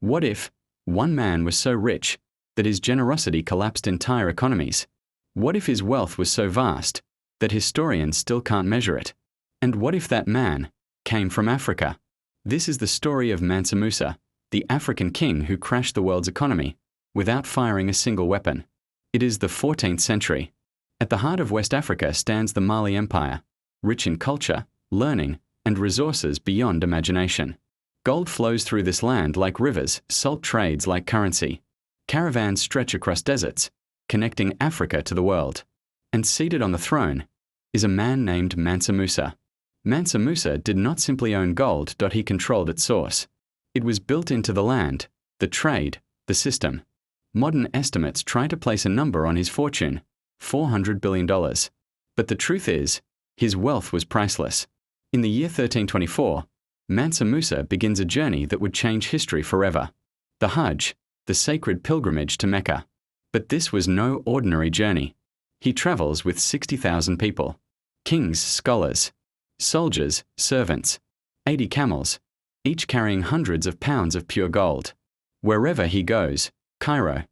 What if one man was so rich that his generosity collapsed entire economies? What if his wealth was so vast that historians still can't measure it? And what if that man came from Africa? This is the story of Mansa Musa, the African king who crashed the world's economy without firing a single weapon. It is the 14th century. At the heart of West Africa stands the Mali Empire, rich in culture, learning, and resources beyond imagination. Gold flows through this land like rivers, salt trades like currency. Caravans stretch across deserts, connecting Africa to the world. And seated on the throne is a man named Mansa Musa. Mansa Musa did not simply own gold, he controlled its source. It was built into the land, the trade, the system. Modern estimates try to place a number on his fortune, $400 billion. But the truth is, his wealth was priceless. In the year 1324, Mansa Musa begins a journey that would change history forever. The Hajj, the sacred pilgrimage to Mecca. But this was no ordinary journey. He travels with 60,000 people. Kings, scholars, soldiers, servants, 80 camels, each carrying hundreds of pounds of pure gold. Wherever he goes, Cairo,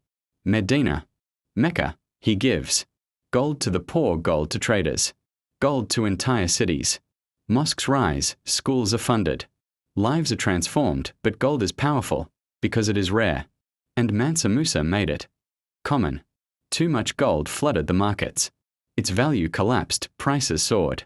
Medina, Mecca, he gives gold to the poor, gold to traders, gold to entire cities. Mosques rise, schools are funded. Lives are transformed, but gold is powerful because it is rare. And Mansa Musa made it common. Too much gold flooded the markets. Its value collapsed, prices soared.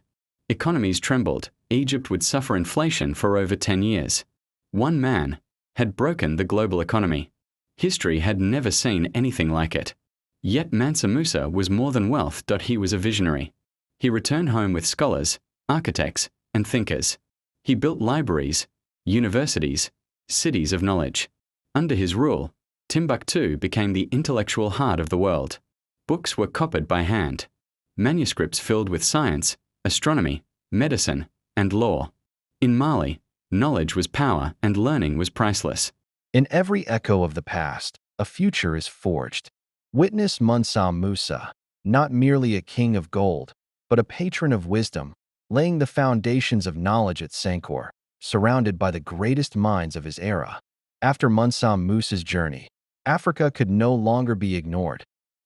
Economies trembled. Egypt would suffer inflation for over 10 years. One man had broken the global economy. History had never seen anything like it. Yet Mansa Musa was more than wealth. He was a visionary. He returned home with scholars, architects, and thinkers. He built libraries, universities, cities of knowledge. Under his rule, Timbuktu became the intellectual heart of the world. Books were copied by hand. Manuscripts filled with science, astronomy, medicine, and law. In Mali, knowledge was power and learning was priceless. In every echo of the past, a future is forged. Witness Mansa Musa, not merely a king of gold, but a patron of wisdom, laying the foundations of knowledge at Sankor, surrounded by the greatest minds of his era. After Mansa Musa's journey, Africa could no longer be ignored.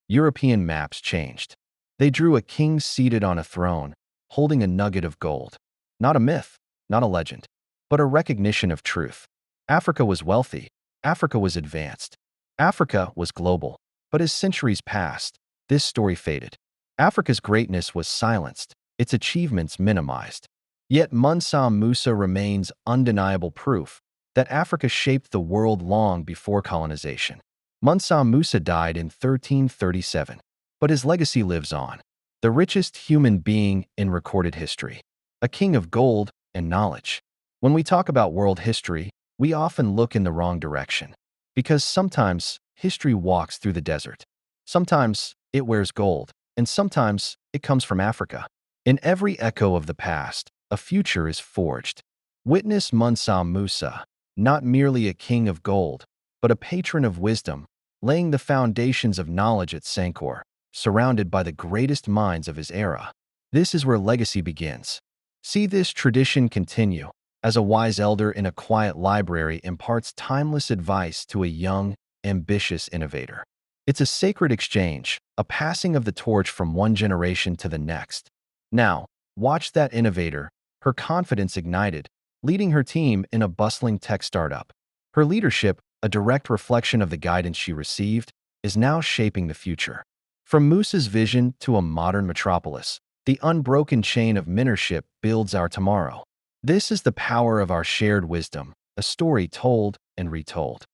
European maps changed. They drew a king seated on a throne, holding a nugget of gold. Not a myth, not a legend, but a recognition of truth. Africa was wealthy. Africa was advanced. Africa was global. But as centuries passed, this story faded. Africa's greatness was silenced, its achievements minimized. Yet Mansa Musa remains undeniable proof that Africa shaped the world long before colonization. Mansa Musa died in 1337, but his legacy lives on. The richest human being in recorded history. A king of gold and knowledge. When we talk about world history, we often look in the wrong direction. Because sometimes history walks through the desert. Sometimes it wears gold, and sometimes it comes from Africa. In every echo of the past, a future is forged. Witness Mansa Musa, not merely a king of gold, but a patron of wisdom, laying the foundations of knowledge at Sankor, surrounded by the greatest minds of his era. This is where legacy begins. See this tradition continue, as a wise elder in a quiet library imparts timeless advice to a young, ambitious innovator. It's a sacred exchange, a passing of the torch from one generation to the next. Now, watch that innovator, her confidence ignited, leading her team in a bustling tech startup. Her leadership, a direct reflection of the guidance she received, is now shaping the future. From Musa's vision to a modern metropolis, the unbroken chain of mentorship builds our tomorrow. This is the power of our shared wisdom, a story told and retold.